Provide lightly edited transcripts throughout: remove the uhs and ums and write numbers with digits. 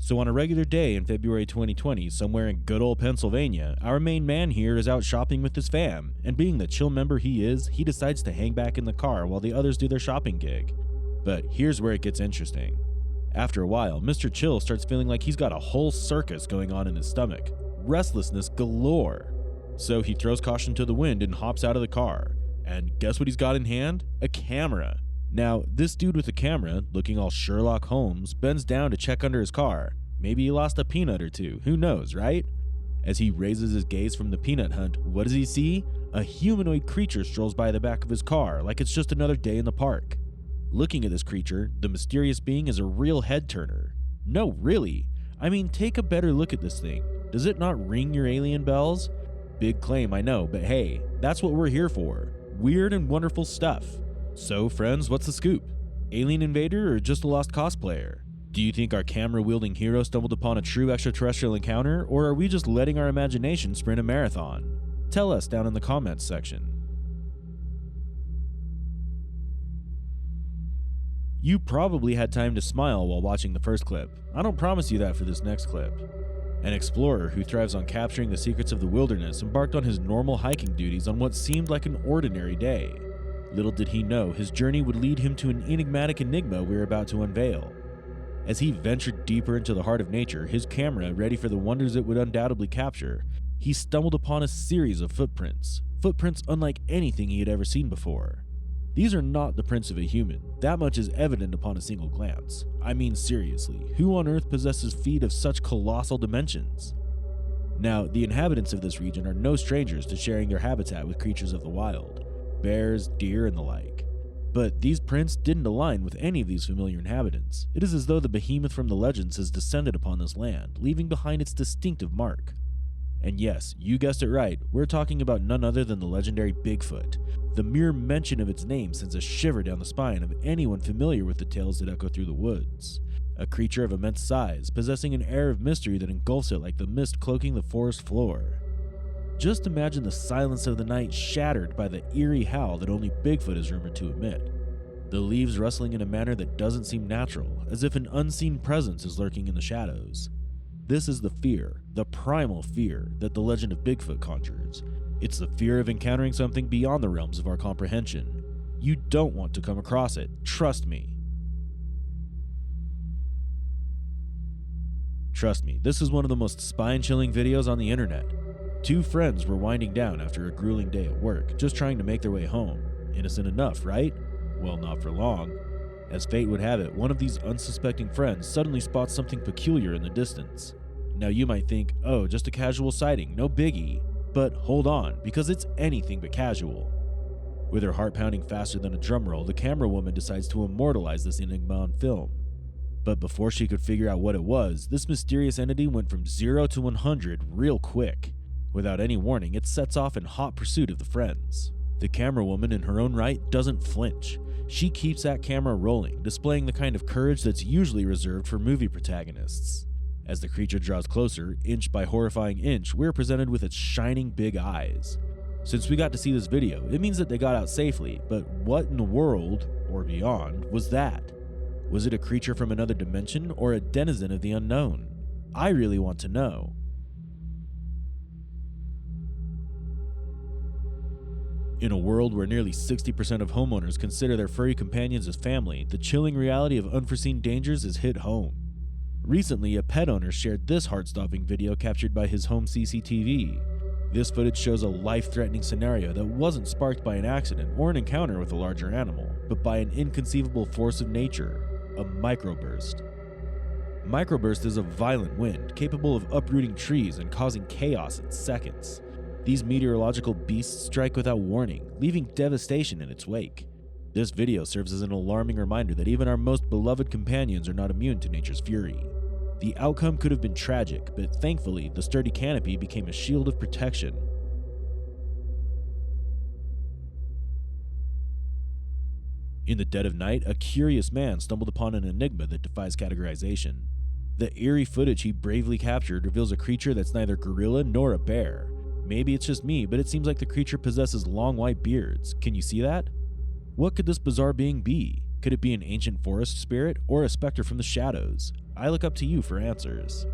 So on a regular day in February 2020, somewhere in good old Pennsylvania, our main man here is out shopping with his fam, and being the chill member he is, he decides to hang back in the car while the others do their shopping gig. But here's where it gets interesting. After a while, Mr. Chill starts feeling like he's got a whole circus going on in his stomach. Restlessness galore. So he throws caution to the wind and hops out of the car. And guess what he's got in hand? A camera. Now, this dude with the camera, looking all Sherlock Holmes, bends down to check under his car. Maybe he lost a peanut or two, who knows, right? As he raises his gaze from the peanut hunt, what does he see? A humanoid creature strolls by the back of his car like it's just another day in the park. Looking at this creature, the mysterious being is a real head-turner. No, really. I mean, take a better look at this thing. Does it not ring your alien bells? Big claim, I know, but hey, that's what we're here for. Weird and wonderful stuff. So friends, what's the scoop? Alien invader or just a lost cosplayer? Do you think our camera-wielding hero stumbled upon a true extraterrestrial encounter, or are we just letting our imagination sprint a marathon? Tell us down in the comments section. You probably had time to smile while watching the first clip. I don't promise you that for this next clip. An explorer who thrives on capturing the secrets of the wilderness embarked on his normal hiking duties on what seemed like an ordinary day. Little did he know his journey would lead him to an enigmatic enigma we're about to unveil. As he ventured deeper into the heart of nature, his camera ready for the wonders it would undoubtedly capture, he stumbled upon a series of footprints unlike anything he had ever seen before. These are not the prints of a human, that much is evident upon a single glance. I mean seriously, who on earth possesses feet of such colossal dimensions? Now, the inhabitants of this region are no strangers to sharing their habitat with creatures of the wild. Bears, deer, and the like. But these prints didn't align with any of these familiar inhabitants. It is as though the behemoth from the legends has descended upon this land, leaving behind its distinctive mark. And yes, you guessed it right, we're talking about none other than the legendary Bigfoot. The mere mention of its name sends a shiver down the spine of anyone familiar with the tales that echo through the woods. A creature of immense size, possessing an air of mystery that engulfs it like the mist cloaking the forest floor. Just imagine the silence of the night shattered by the eerie howl that only Bigfoot is rumored to emit. The leaves rustling in a manner that doesn't seem natural, as if an unseen presence is lurking in the shadows. This is the fear, the primal fear, that the legend of Bigfoot conjures. It's the fear of encountering something beyond the realms of our comprehension. You don't want to come across it, trust me. Trust me, this is one of the most spine-chilling videos on the internet. Two friends were winding down after a grueling day at work, just trying to make their way home. Innocent enough, right? Well, not for long. As fate would have it, one of these unsuspecting friends suddenly spots something peculiar in the distance. Now you might think, oh, just a casual sighting, no biggie. But hold on, because it's anything but casual. With her heart pounding faster than a drum roll, the camera woman decides to immortalize this enigma on film. But before she could figure out what it was, this mysterious entity went from 0 to 100 real quick. Without any warning, it sets off in hot pursuit of the friends. The camera woman in her own right doesn't flinch. She keeps that camera rolling, displaying the kind of courage that's usually reserved for movie protagonists. As the creature draws closer, inch by horrifying inch, we're presented with its shining big eyes. Since we got to see this video, it means that they got out safely, but what in the world, or beyond, was that? Was it a creature from another dimension or a denizen of the unknown? I really want to know. In a world where nearly 60% of homeowners consider their furry companions as family, the chilling reality of unforeseen dangers is hit home. Recently, a pet owner shared this heart-stopping video captured by his home CCTV. This footage shows a life-threatening scenario that wasn't sparked by an accident or an encounter with a larger animal, but by an inconceivable force of nature, a microburst. Microburst is a violent wind capable of uprooting trees and causing chaos in seconds. These meteorological beasts strike without warning, leaving devastation in its wake. This video serves as an alarming reminder that even our most beloved companions are not immune to nature's fury. The outcome could have been tragic, but thankfully, the sturdy canopy became a shield of protection. In the dead of night, a curious man stumbled upon an enigma that defies categorization. The eerie footage he bravely captured reveals a creature that's neither gorilla nor a bear. Maybe it's just me, but it seems like the creature possesses long white beards. Can you see that? What could this bizarre being be? Could it be an ancient forest spirit or a specter from the shadows? I look up to you for answers.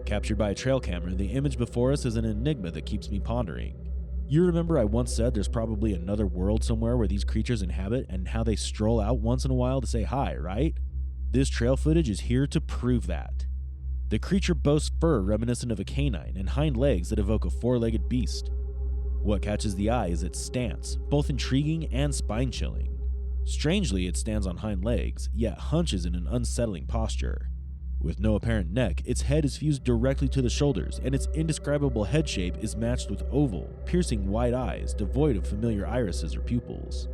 Captured by a trail camera, the image before us is an enigma that keeps me pondering. You remember I once said there's probably another world somewhere where these creatures inhabit and how they stroll out once in a while to say hi, right? This trail footage is here to prove that. The creature boasts fur reminiscent of a canine and hind legs that evoke a four-legged beast. What catches the eye is its stance, both intriguing and spine-chilling. Strangely, it stands on hind legs, yet hunches in an unsettling posture. With no apparent neck, its head is fused directly to the shoulders, and its indescribable head shape is matched with oval, piercing white eyes devoid of familiar irises or pupils.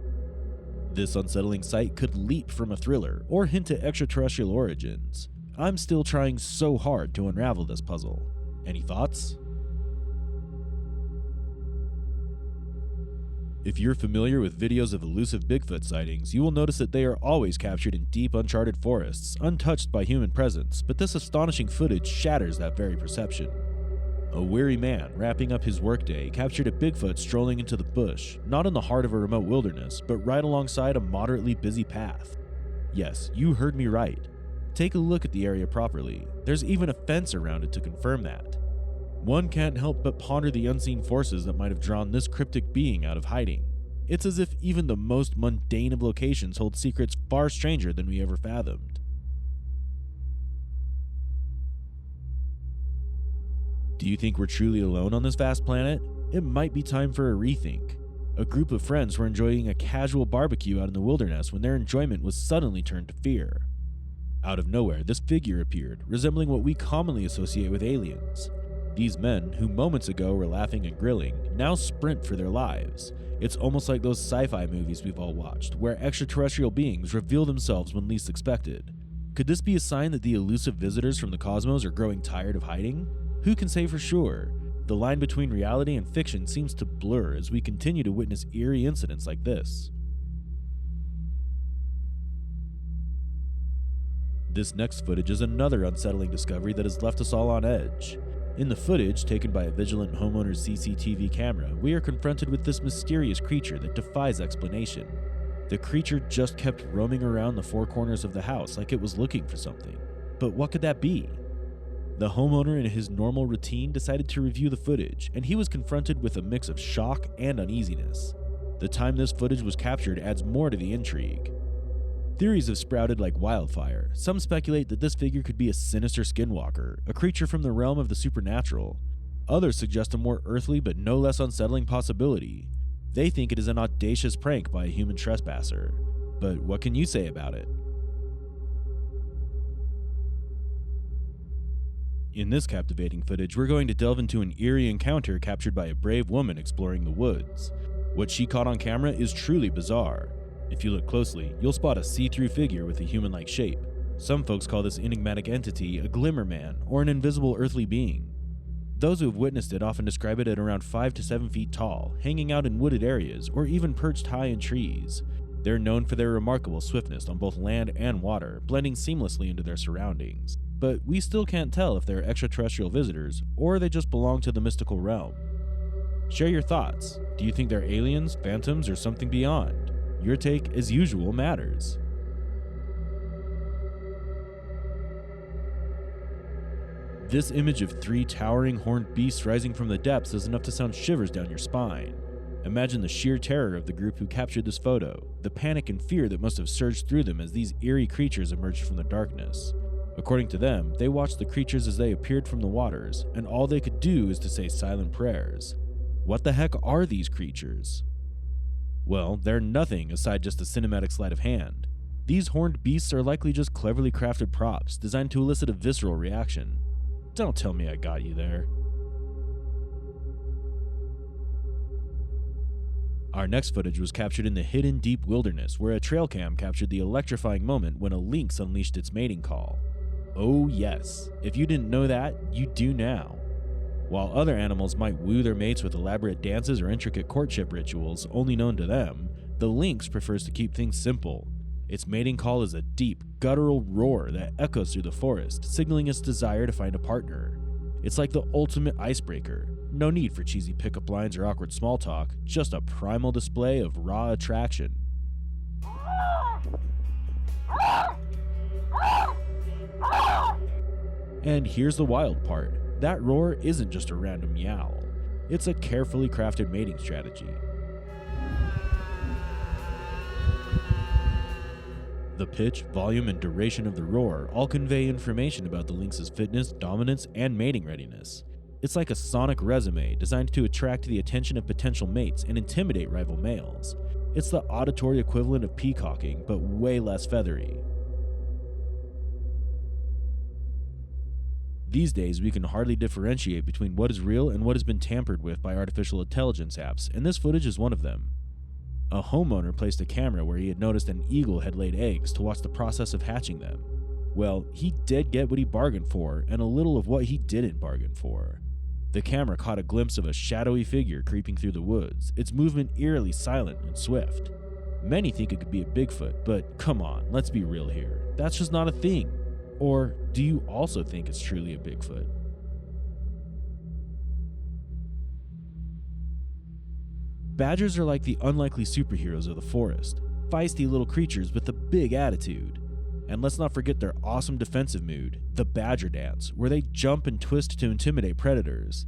This unsettling sight could leap from a thriller or hint at extraterrestrial origins. I'm still trying so hard to unravel this puzzle. Any thoughts? If you're familiar with videos of elusive Bigfoot sightings, you will notice that they are always captured in deep, uncharted forests, untouched by human presence, but this astonishing footage shatters that very perception. A weary man, wrapping up his workday, captured a Bigfoot strolling into the bush, not in the heart of a remote wilderness, but right alongside a moderately busy path. Yes, you heard me right. Take a look at the area properly. There's even a fence around it to confirm that. One can't help but ponder the unseen forces that might have drawn this cryptic being out of hiding. It's as if even the most mundane of locations hold secrets far stranger than we ever fathomed. Do you think we're truly alone on this vast planet? It might be time for a rethink. A group of friends were enjoying a casual barbecue out in the wilderness when their enjoyment was suddenly turned to fear. Out of nowhere, this figure appeared, resembling what we commonly associate with aliens. These men, who moments ago were laughing and grilling, now sprint for their lives. It's almost like those sci-fi movies we've all watched, where extraterrestrial beings reveal themselves when least expected. Could this be a sign that the elusive visitors from the cosmos are growing tired of hiding? Who can say for sure? The line between reality and fiction seems to blur as we continue to witness eerie incidents like this. This next footage is another unsettling discovery that has left us all on edge. In the footage, taken by a vigilant homeowner's CCTV camera, we are confronted with this mysterious creature that defies explanation. The creature just kept roaming around the four corners of the house like it was looking for something. But what could that be? The homeowner, in his normal routine, decided to review the footage, and he was confronted with a mix of shock and uneasiness. The time this footage was captured adds more to the intrigue. Theories have sprouted like wildfire. Some speculate that this figure could be a sinister skinwalker, a creature from the realm of the supernatural. Others suggest a more earthly but no less unsettling possibility. They think it is an audacious prank by a human trespasser. But what can you say about it? In this captivating footage, we're going to delve into an eerie encounter captured by a brave woman exploring the woods. What she caught on camera is truly bizarre. If you look closely, you'll spot a see-through figure with a human-like shape. Some folks call this enigmatic entity a Glimmer Man or an invisible earthly being. Those who have witnessed it often describe it at around 5 to 7 feet tall, hanging out in wooded areas or even perched high in trees. They're known for their remarkable swiftness on both land and water, blending seamlessly into their surroundings. But we still can't tell if they're extraterrestrial visitors or they just belong to the mystical realm. Share your thoughts. Do you think they're aliens, phantoms, or something beyond? Your take, as usual, matters. This image of 3 towering horned beasts rising from the depths is enough to send shivers down your spine. Imagine the sheer terror of the group who captured this photo, the panic and fear that must have surged through them as these eerie creatures emerged from the darkness. According to them, they watched the creatures as they appeared from the waters, and all they could do is to say silent prayers. What the heck are these creatures? Well, they're nothing aside just a cinematic sleight of hand. These horned beasts are likely just cleverly crafted props designed to elicit a visceral reaction. Don't tell me I got you there. Our next footage was captured in the hidden deep wilderness where a Trailcam captured the electrifying moment when a lynx unleashed its mating call. Oh yes, if you didn't know that, you do now. While other animals might woo their mates with elaborate dances or intricate courtship rituals only known to them, the lynx prefers to keep things simple. Its mating call is a deep, guttural roar that echoes through the forest, signaling its desire to find a partner. It's like the ultimate icebreaker. No need for cheesy pickup lines or awkward small talk, just a primal display of raw attraction. And here's the wild part. That roar isn't just a random meow. It's a carefully crafted mating strategy. The pitch, volume, and duration of the roar all convey information about the lynx's fitness, dominance, and mating readiness. It's like a sonic resume designed to attract the attention of potential mates and intimidate rival males. It's the auditory equivalent of peacocking, but way less feathery. These days, we can hardly differentiate between what is real and what has been tampered with by artificial intelligence apps, and this footage is one of them. A homeowner placed a camera where he had noticed an eagle had laid eggs to watch the process of hatching them. Well, he did get what he bargained for, and a little of what he didn't bargain for. The camera caught a glimpse of a shadowy figure creeping through the woods, its movement eerily silent and swift. Many think it could be a Bigfoot, but come on, let's be real here. That's just not a thing. Or do you also think it's truly a Bigfoot? Badgers are like the unlikely superheroes of the forest, feisty little creatures with a big attitude. And let's not forget their awesome defensive mood, the badger dance, where they jump and twist to intimidate predators.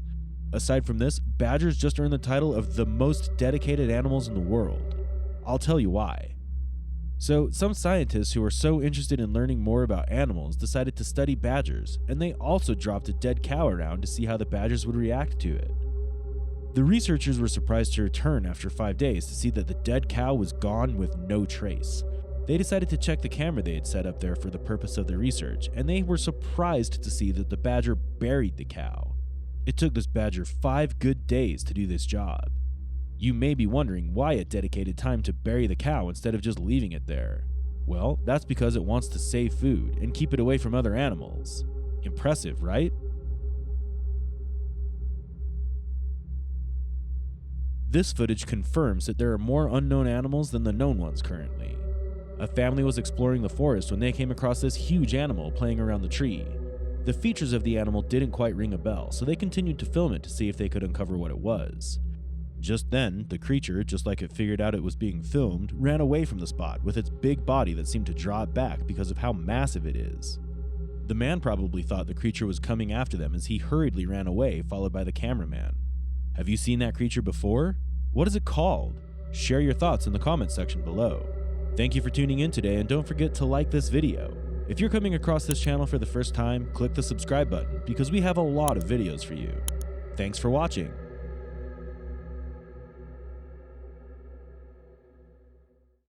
Aside from this, badgers just earned the title of the most dedicated animals in the world. I'll tell you why. So, some scientists who are so interested in learning more about animals decided to study badgers, and they also dropped a dead cow around to see how the badgers would react to it. The researchers were surprised to return after 5 days to see that the dead cow was gone with no trace. They decided to check the camera they had set up there for the purpose of their research, and they were surprised to see that the badger buried the cow. It took this badger 5 good days to do this job. You may be wondering why it dedicated time to bury the cow instead of just leaving it there. Well, that's because it wants to save food and keep it away from other animals. Impressive, right? This footage confirms that there are more unknown animals than the known ones currently. A family was exploring the forest when they came across this huge animal playing around the tree. The features of the animal didn't quite ring a bell, so they continued to film it to see if they could uncover what it was. Just then, the creature, just like it figured out it was being filmed, ran away from the spot with its big body that seemed to draw it back because of how massive it is. The man probably thought the creature was coming after them as he hurriedly ran away, followed by the cameraman. Have you seen that creature before? What is it called? Share your thoughts in the comments section below. Thank you for tuning in today, and don't forget to like this video. If you're coming across this channel for the first time, click the subscribe button because we have a lot of videos for you. Thanks for watching.